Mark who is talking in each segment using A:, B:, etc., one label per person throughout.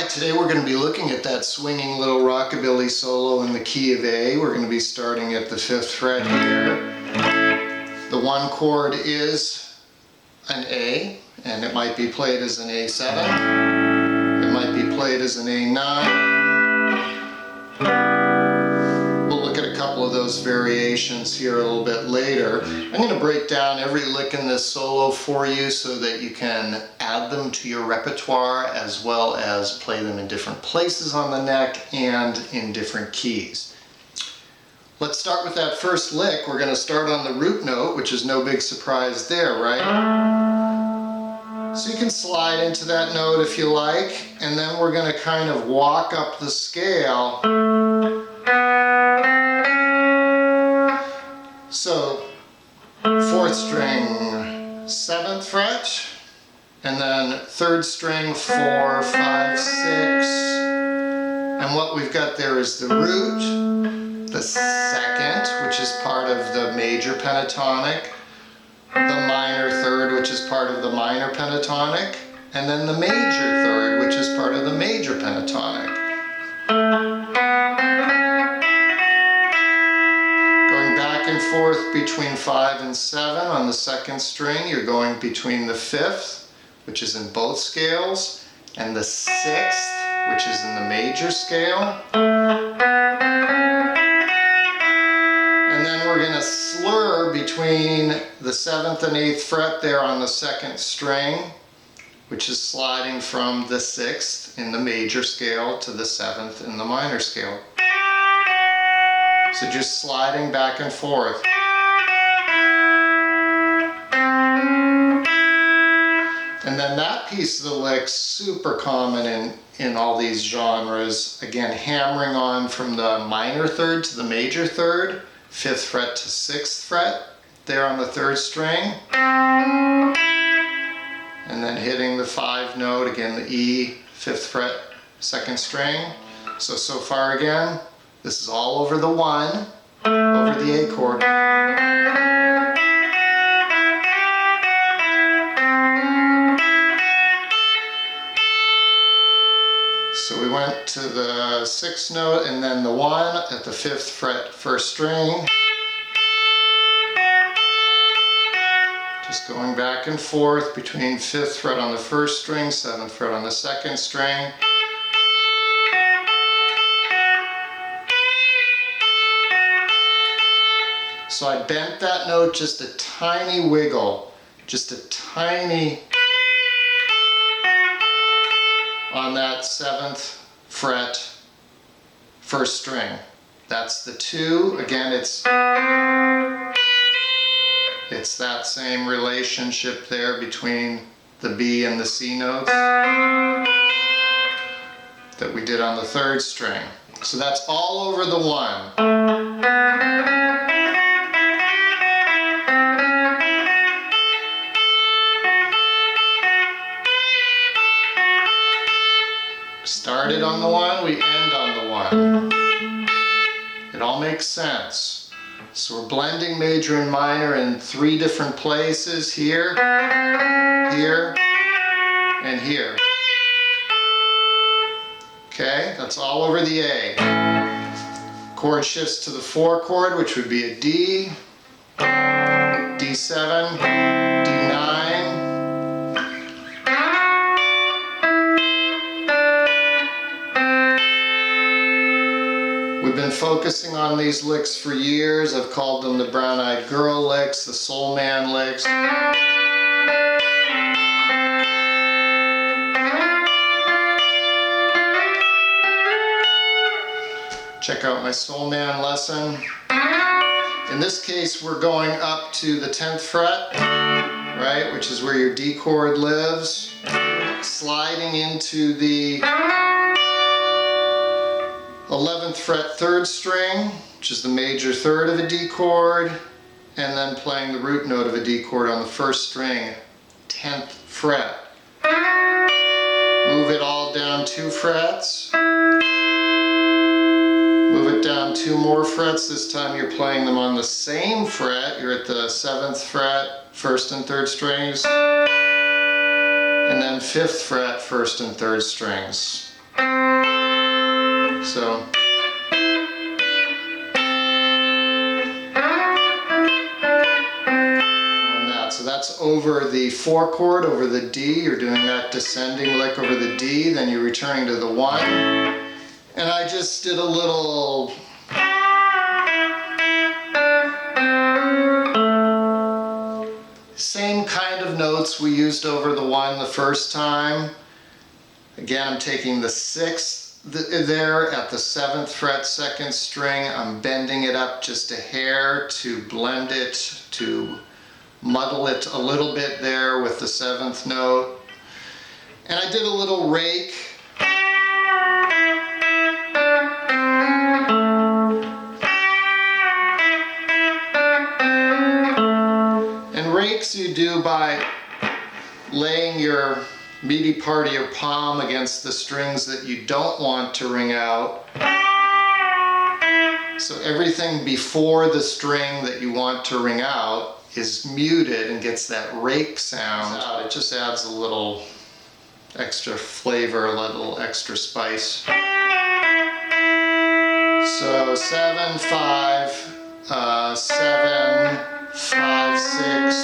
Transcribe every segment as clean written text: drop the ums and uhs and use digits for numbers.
A: Today we're going to be looking at that swinging little rockabilly solo in the key of A. We're going to be starting at the 5th fret here. The 1 chord is an A, and it might be played as an A7. It might be played as an A9. We'll look at a couple of those variations here a little bit later. I'm going to break down every lick in this solo for you so that you can add them to your repertoire as well as play them in different places on the neck and in different keys. Let's start with that first lick. We're going to start on the root note, which is no big surprise there, right? So you can slide into that note if you like, and then we're going to kind of walk up the scale. So 4th string, 7th fret, and then 3rd string, 4, 5, 6, and what we've got there is the root, the 2nd, which is part of the major pentatonic, the minor 3rd, which is part of the minor pentatonic, and then the major 3rd, which is part of the major pentatonic. And forth between 5 and 7 on the 2nd string. You're going between the 5th, which is in both scales, and the 6th, which is in the major scale. And then we're going to slur between the 7th and 8th fret there on the 2nd string, which is sliding from the 6th in the major scale to the 7th in the minor scale. So just sliding back and forth. And then that piece of the lick, super common in all these genres. Again, hammering on from the minor 3rd to the major 3rd, 5th fret to 6th fret, there on the 3rd string. And then hitting the 5 note, again the E, 5th fret, 2nd string. So far again. This is all over the 1, over the A chord. So we went to the 6th note and then the 1 at the 5th fret, 1st string. Just going back and forth between 5th fret on the 1st string, 7th fret on the 2nd string. So I bent that note just a tiny wiggle, just a tiny on that 7th fret, 1st string. That's the 2. Again, it's that same relationship there between the B and the C notes that we did on the 3rd string. So that's all over the 1. Started on the 1, we end on the 1. It all makes sense. So we're blending major and minor in 3 different places, here, here, and here. Okay, that's all over the A. Chord shifts to the 4 chord, which would be a D, D7, D9. We've been focusing on these licks for years. I've called them the brown-eyed girl licks, the soul man licks. Check out my soul man lesson. In this case, we're going up to the 10th fret, right, which is where your D chord lives, sliding into the fret 3rd string, which is the major 3rd of a D chord, and then playing the root note of a D chord on the 1st string, 10th fret. Move it all down 2 frets. Move it down 2 more frets. This time you're playing them on the same fret. You're at the 7th fret, 1st and 3rd strings, and then 5th fret, 1st and 3rd strings. So So that's over the 4 chord, over the D. You're doing that descending lick over the D, then you're returning to the 1. And I just did a little same kind of notes we used over the 1 the first time. Again, I'm taking the 6th there at the 7th fret, 2nd string. I'm bending it up just a hair to blend it, to muddle it a little bit there with the 7th note. And I did a little rake. And rakes you do by laying your meaty part of your palm against the strings that you don't want to ring out. So everything before the string that you want to ring out is muted and gets that rake sound. It just adds a little extra flavor, a little extra spice. So 7, 5, 7, 5, 6,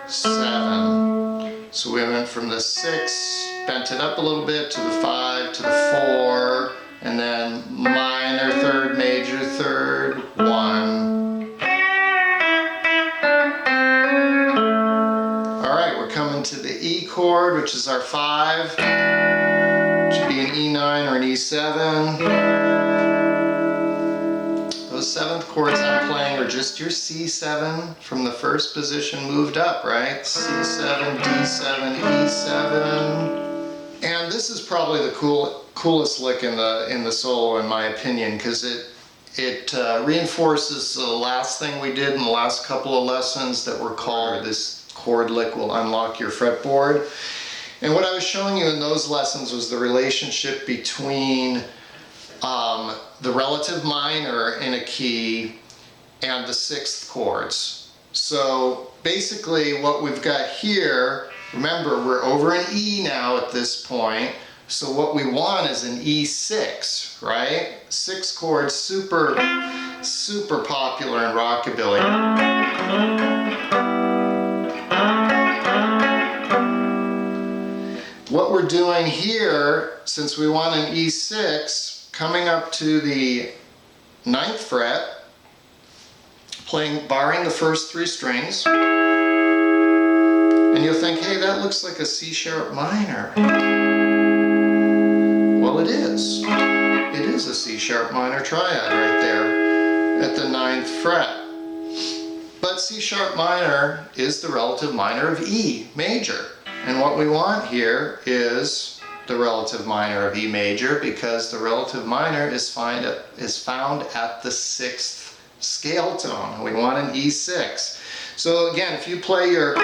A: 7. So we went from the 6, bent it up a little bit, to the 5, to the 4, and then minor 3rd, major 3rd, 1. Alright, we're coming to the E chord, which is our 5. It should be an E9 or an E7. Those 7th chords I'm playing are just your C7 from the first position moved up, right? C7, D7, E7. And this is probably the coolest lick in the solo, in my opinion, because it reinforces the last thing we did in the last couple of lessons that were called "This chord lick will unlock your fretboard." And what I was showing you in those lessons was the relationship between the relative minor in a key and the 6th chords. So basically what we've got here, remember we're over an E now at this point, so what we want is an E6, right? 6 chords, super popular in rockabilly. What we're doing here, since we want an E6, coming up to the 9th fret, barring the first 3 strings, and you'll think, hey, that looks like a C sharp minor. Well, it is. It is a C sharp minor triad right there at the 9th fret. But C sharp minor is the relative minor of E major. And what we want here is the relative minor of E major, because the relative minor is found at the 6th scale tone. We want an E6. So again, if you play your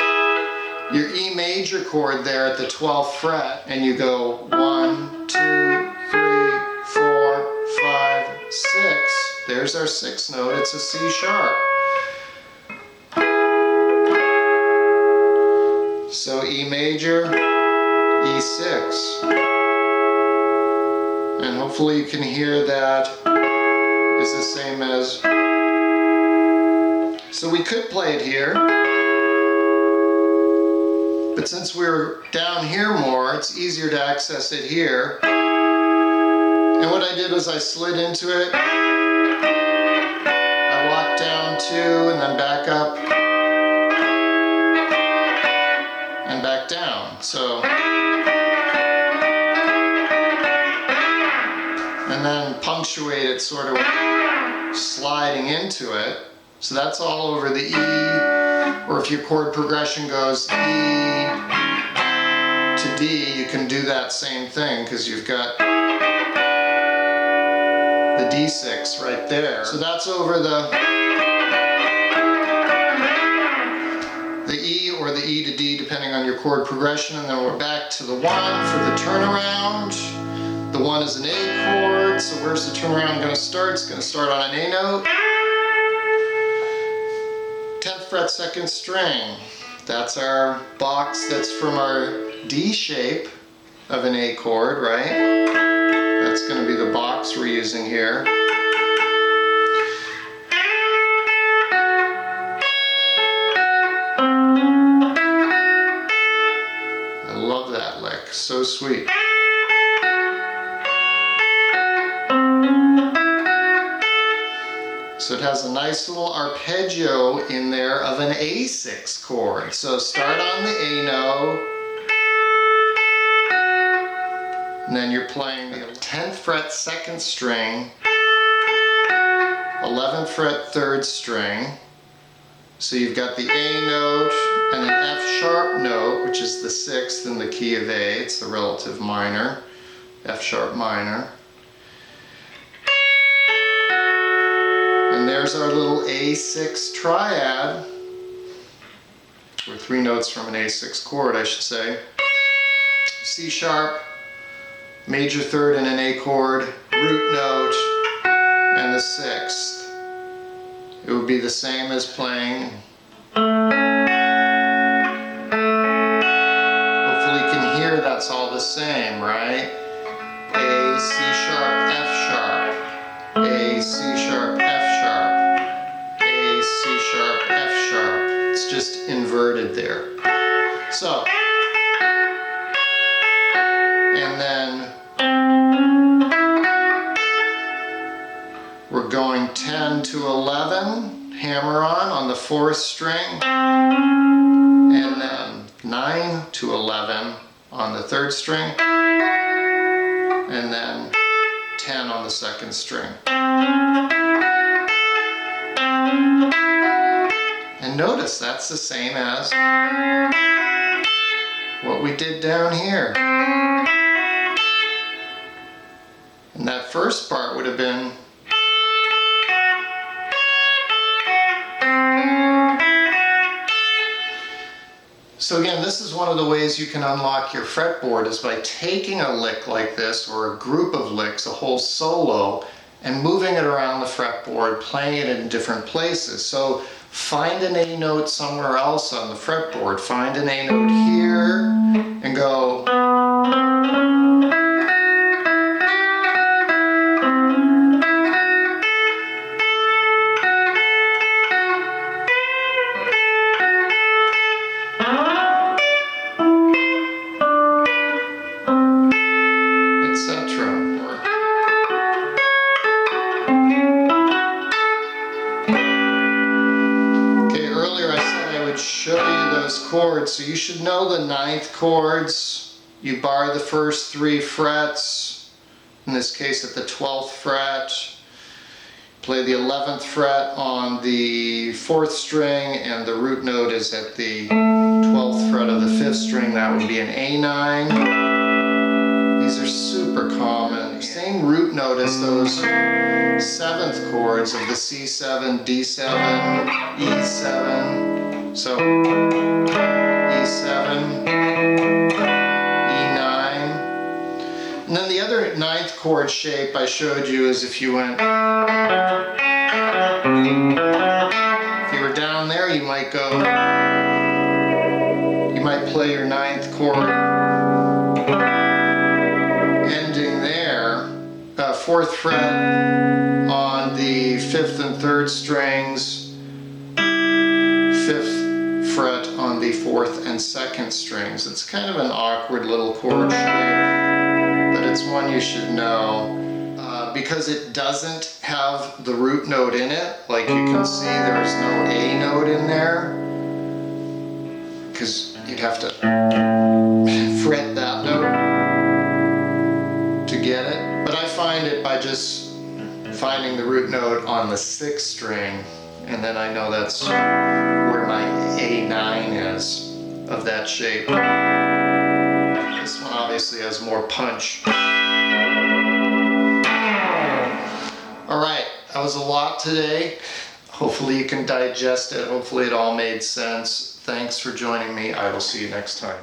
A: E major chord there at the 12th fret and you go 1, 2, 3, 4, 5, 6, there's our 6th note. It's a C sharp. So E major, E6. And hopefully you can hear that is the same as. So we could play it here, but since we're down here more, it's easier to access it here. And what I did was I slid into it. I walked down 2 and then back up and back down. So, and then punctuate it sort of sliding into it. So that's all over the E, or if your chord progression goes E to D, you can do that same thing, because you've got the D6 right there. So that's over the E or the E to D depending on your chord progression, and then we're back to the 1 for the turnaround. The 1 is an A chord, so where's the turnaround going to start? It's going to start on an A note. 10th fret, 2nd string. That's our box that's from our D shape of an A chord, right? That's going to be the box we're using here. I love that lick, so sweet. So it has a nice little arpeggio in there of an A6 chord. So start on the A note, and then you're playing the 10th fret 2nd string, 11th fret 3rd string. So you've got the A note and an F sharp note, which is the 6th in the key of A. It's the relative minor, F sharp minor. And there's our little A6 triad, or 3 notes from an A6 chord, I should say. C sharp, major 3rd in an A chord, root note, and the 6th. It would be the same as playing. Hopefully you can hear that's all the same, right? A, C sharp, F sharp, A, C sharp, F sharp, A, C sharp, F sharp. It's just inverted there. So, and then we're going 10 to 11, hammer on the 4th string, and then 9 to 11 on the 3rd string, and then 10 on the 2nd string. And notice that's the same as what we did down here. And that first part would have been So again, this is one of the ways you can unlock your fretboard, is by taking a lick like this, or a group of licks, a whole solo, and moving it around the fretboard, playing it in different places. So find an A note somewhere else on the fretboard. Find an A note here and go. Chords, so you should know the 9th chords. You bar the first 3 frets, in this case at the 12th fret. Play the 11th fret on the 4th string, and the root note is at the 12th fret of the 5th string. That would be an A9. These are super common. Same root note as those 7th chords of the C7, D7, E7. So E7, E9, and then the other 9th chord shape I showed you is if you went, if you were down there, you might go, you might play your 9th chord ending there, 4th fret on the 5th and 3rd strings, 5th fret on the 4th and 2nd strings. It's kind of an awkward little chord shape, but it's one you should know. Because it doesn't have the root note in it, like you can see there's no A note in there, because you'd have to fret that note to get it. But I find it by just finding the root note on the 6th string, and then I know that's where my A9 is of that shape. This one obviously has more punch. That was a lot today. Hopefully you can digest it. Hopefully it all made sense. Thanks for joining me. I will see you next time.